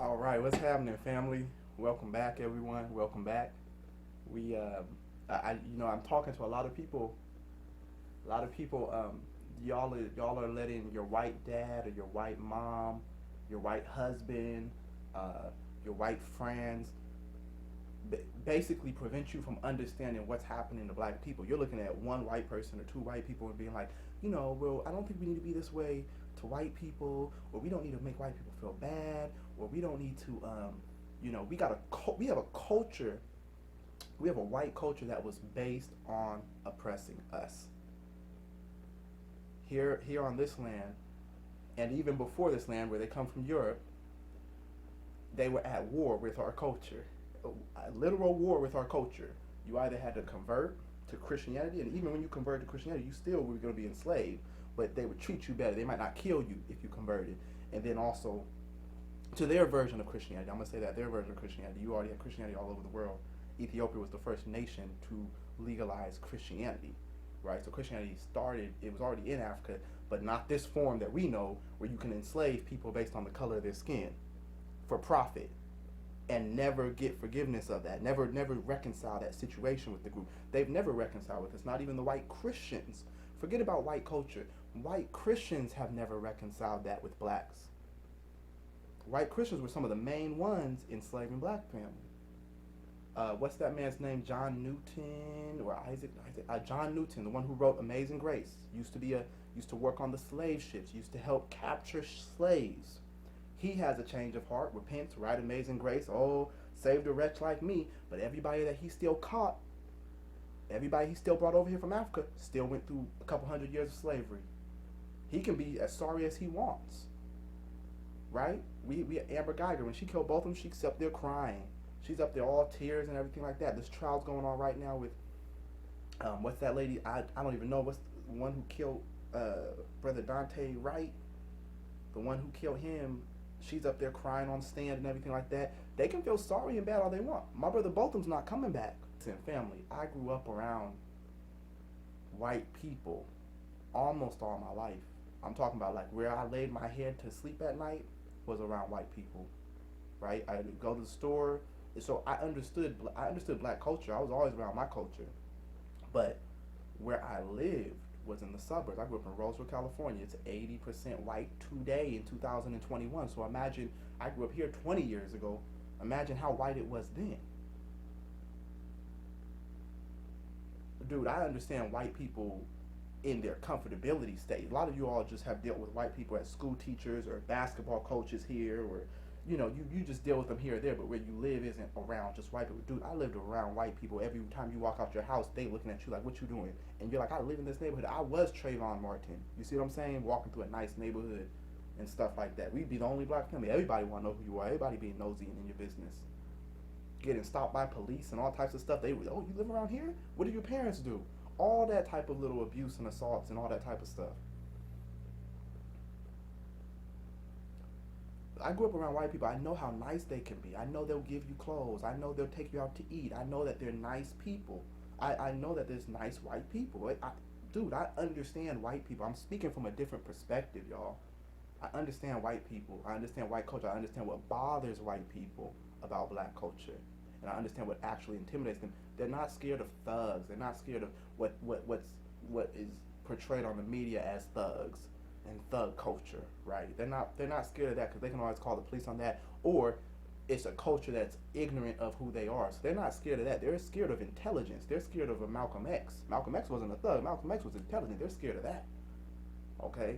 All right, what's happening, family? Welcome back, everyone. Welcome back. We, I'm talking to a lot of people. A lot of people. Y'all are letting your white dad or your white mom, your white husband, uh, your white friends, basically prevent you from understanding what's happening to black people. You're looking at one white person or two white people and being like, well, I don't think we need to be this way to white people, or we don't need to make white people feel bad, or we don't need to, we have a culture, we have a white culture that was based on oppressing us here on this land, and even before this land, where they come from Europe, they were at war with our culture, a literal war with our culture. You either had to convert to Christianity, and even when you converted to Christianity, you still were going to be enslaved, but they would treat you better. They might not kill you if you converted. And then also to their version of Christianity, I'm going to say that their version of Christianity, you already had Christianity all over the world. Ethiopia was the first nation to legalize Christianity, right? So Christianity started, it was already in Africa, but not this form that we know, where you can enslave people based on the color of their skin for profit and never get forgiveness of that, never reconcile that situation with the group. They've never reconciled with us, not even the white Christians. Forget about white culture. White Christians have never reconciled that with blacks. White Christians were some of the main ones enslaving black families. What's that man's name? John Newton or Isaac? John Newton, the one who wrote Amazing Grace, used to work on the slave ships, used to help capture slaves. He has a change of heart, repents, write Amazing Grace. Oh, saved a wretch like me. But everybody that he still caught, everybody he still brought over here from Africa, still went through a couple hundred years of slavery. He can be as sorry as he wants, right? We Amber Geiger, when she killed both of them, she's up there crying. She's up there all tears and everything like that. This trial's going on right now with what's that lady? I don't even know. What's the one who killed Brother Dante Wright? The one who killed him. She's up there crying on stand and everything like that. They can feel sorry and bad all they want. My brother Botham's not coming back. Listen, family, I grew up around white people almost all my life. I'm talking about like where I laid my head to sleep at night was around white people, right? I would go to the store, so I understood black culture. I was always around my culture, but where I lived was in the suburbs. I grew up in Roseville, California. It's 80% white today in 2021. So imagine, I grew up here 20 years ago. Imagine how white it was then. Dude, I understand white people in their comfortability state. A lot of you all just have dealt with white people as school teachers or basketball coaches here, or you just deal with them here or there, but where you live isn't around just white people. Dude, I lived around white people. Every time you walk out your house, they looking at you like, what you doing? And you're like, I live in this neighborhood. I was Trayvon Martin. You see what I'm saying? Walking through a nice neighborhood and stuff like that. We'd be the only black family. Everybody want to know who you are. Everybody being nosy and in your business. Getting stopped by police and all types of stuff. Oh, you live around here? What do your parents do? All that type of little abuse and assaults and all that type of stuff. I grew up around white people. I know how nice they can be. I know they'll give you clothes. I know they'll take you out to eat. I know that they're nice people. I know that there's nice white people. Dude, I understand white people. I'm speaking from a different perspective, y'all. I understand white people. I understand white culture. I understand what bothers white people about black culture. And I understand what actually intimidates them. They're not scared of thugs. They're not scared of what is portrayed on the media as thugs and thug culture, right? They're not scared of that because they can always call the police on that, or it's a culture that's ignorant of who they are. So they're not scared of that. They're scared of intelligence. They're scared of a Malcolm X. Malcolm X wasn't a thug. Malcolm X was intelligent. They're scared of that. Okay?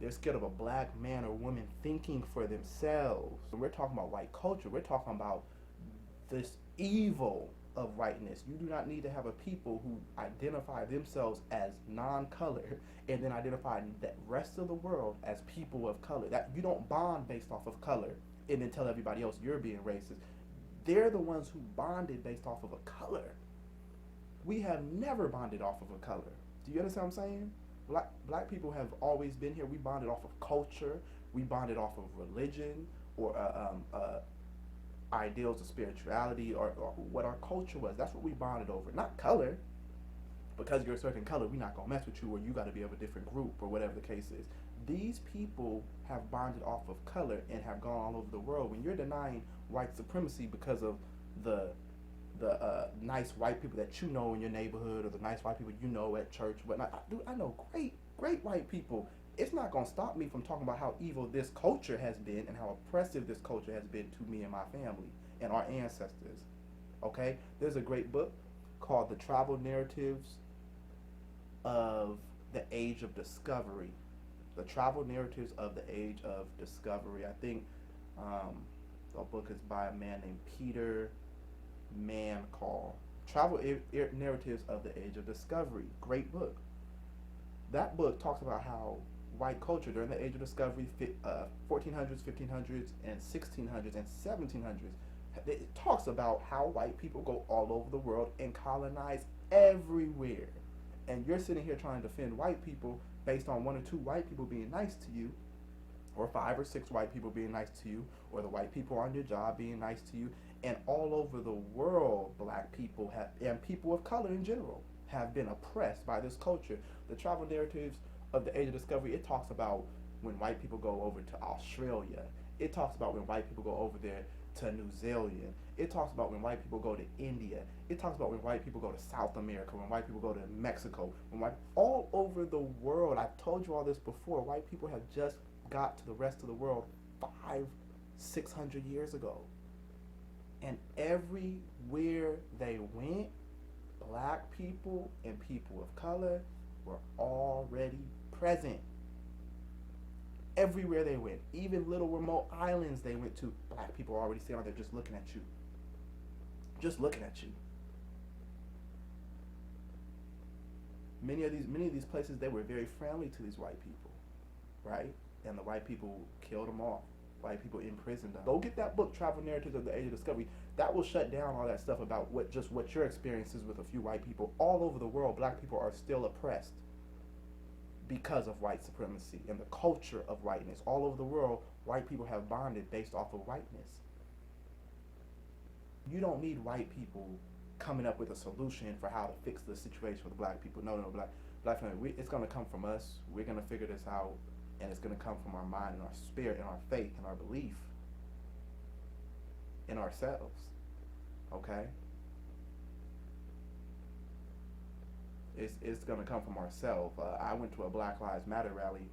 They're scared of a black man or woman thinking for themselves. When we're talking about white culture, we're talking about this evil of whiteness. You do not need to have a people who identify themselves as non-color and then identify the rest of the world as people of color. That you don't bond based off of color and then tell everybody else you're being racist. They're the ones who bonded based off of a color. We have never bonded off of a color. Do you understand what I'm saying? Black people have always been here. We bonded off of culture. We bonded off of religion or ideals of spirituality or what our culture was. That's what we bonded over, not color. Because you're a certain color, we're not gonna mess with you, or you got to be of a different group, or whatever the case is. These people have bonded off of color and have gone all over the world. When you're denying white supremacy because of the nice white people that you know in your neighborhood, or the nice white people you know at church, whatnot. I know great white people. It's not gonna stop me from talking about how evil this culture has been and how oppressive this culture has been to me and my family and our ancestors. Okay, there's a great book called "The Travel Narratives of the Age of Discovery." The Travel Narratives of the Age of Discovery. I think the book is by a man named Peter Mancall. Travel Narratives of the Age of Discovery. Great book. That book talks about how white culture during the Age of Discovery, 1400s, 1500s, and 1600s, and 1700s, it talks about how white people go all over the world and colonize everywhere. And you're sitting here trying to defend white people based on one or two white people being nice to you, or 5 or 6 white people being nice to you, or the white people on your job being nice to you. And all over the world, black people have, and people of color in general, have been oppressed by this culture. The Travel Narratives of the Age of Discovery, it talks about when white people go over to Australia. It talks about when white people go over there to New Zealand. It talks about when white people go to India. It talks about when white people go to South America, when white people go to Mexico, all over the world. I've told you all this before. White people have just got to the rest of the world 500-600 years ago. And everywhere they went, black people and people of color were already present. Everywhere they went, even little remote islands they went to, black people are already sitting there just looking at you. Just looking at you. Many of these places, they were very friendly to these white people, right? And the white people killed them off. White people imprisoned them. Go get that book, Travel Narratives of the Age of Discovery. That will shut down all that stuff about what your experience is with a few white people. All over the world, black people are still oppressed because of white supremacy and the culture of whiteness. All over the world, white people have bonded based off of whiteness. You don't need white people coming up with a solution for how to fix the situation with black people. No, black family, it's going to come from us. We're going to figure this out, and it's going to come from our mind and our spirit and our faith and our belief in ourselves. Okay? It's going to come from ourselves. I went to a Black Lives Matter rally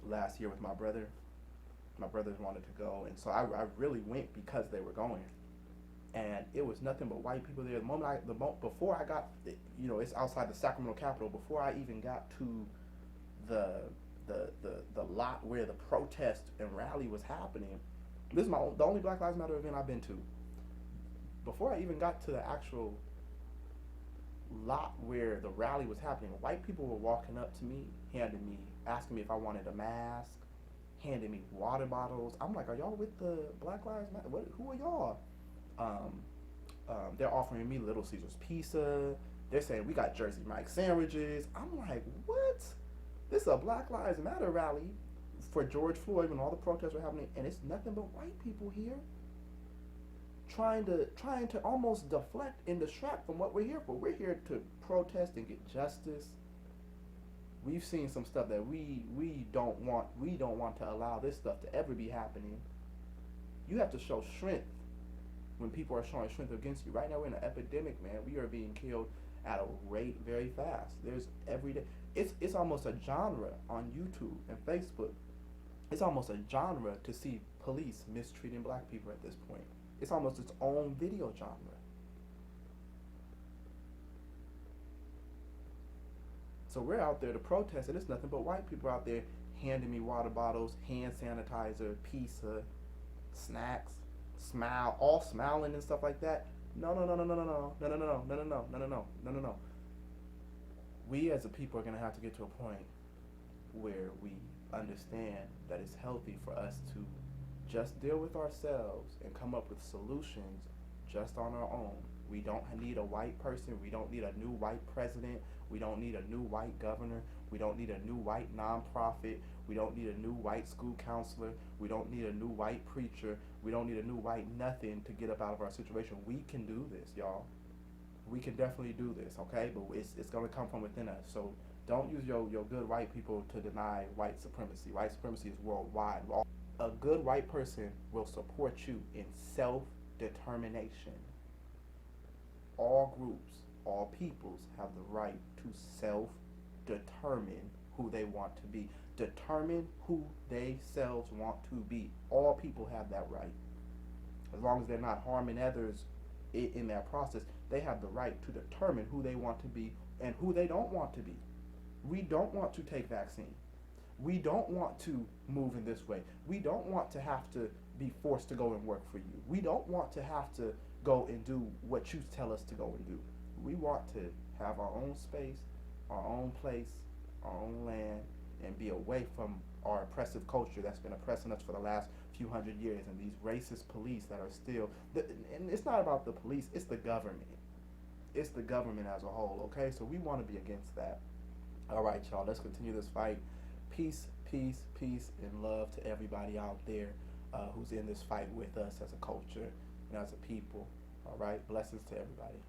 last year with my brother. My brothers wanted to go, and so I really went because they were going. And it was nothing but white people there. Before I got, it's outside the Sacramento Capitol. Before I even got to the lot where the protest and rally was happening, this is the only Black Lives Matter event I've been to. Before I even got to the actual lot where the rally was happening, white people were walking up to me, asking me if I wanted a mask, handing me water bottles. I'm like, are y'all with the Black Lives Matter? Who are y'all? They're offering me Little Caesars pizza. They're saying we got Jersey Mike sandwiches. I'm like, what? This is a Black Lives Matter rally for George Floyd when all the protests were happening, and it's nothing but white people here trying to almost deflect and distract from what we're here for. We're here to protest and get justice. We've seen some stuff that we don't want to allow this stuff to ever be happening. You have to show strength when people are showing strength against you. Right now we're in an epidemic, man. We are being killed at a rate very fast. There's every day. It's almost a genre on YouTube and Facebook. It's almost a genre to see police mistreating black people at this point. It's almost its own video genre. So we're out there to protest, and it's nothing but white people out there handing me water bottles, hand sanitizer, pizza, snacks, all smiling and stuff like that. No. We as a people are going to have to get to a point where we understand that it's healthy for us to just deal with ourselves and come up with solutions just on our own. We don't need a white person. We don't need a new white president. We don't need a new white governor. We don't need a new white nonprofit. We don't need a new white school counselor. We don't need a new white preacher. We don't need a new white nothing to get up out of our situation. We can do this, y'all. We can definitely do this, okay? But it's going to come from within us. So Don't use your good white people to deny white supremacy. White supremacy is worldwide. A good white person will support you in self-determination. All groups, all peoples have the right to self-determine who they want to be. Determine who they selves want to be. All people have that right. As long as they're not harming others in that process, they have the right to determine who they want to be and who they don't want to be. We don't want to take vaccine. We don't want to move in this way. We don't want to have to be forced to go and work for you. We don't want to have to go and do what you tell us to go and do. We want to have our own space, our own place, our own land, and be away from our oppressive culture that's been oppressing us for the last few hundred years, and these racist police that are still, and it's not about the police, it's the government. It's the government as a whole, okay? So we want to be against that. All right, y'all, let's continue this fight. Peace, peace, peace, and love to everybody out there who's in this fight with us as a culture and as a people. All right, blessings to everybody.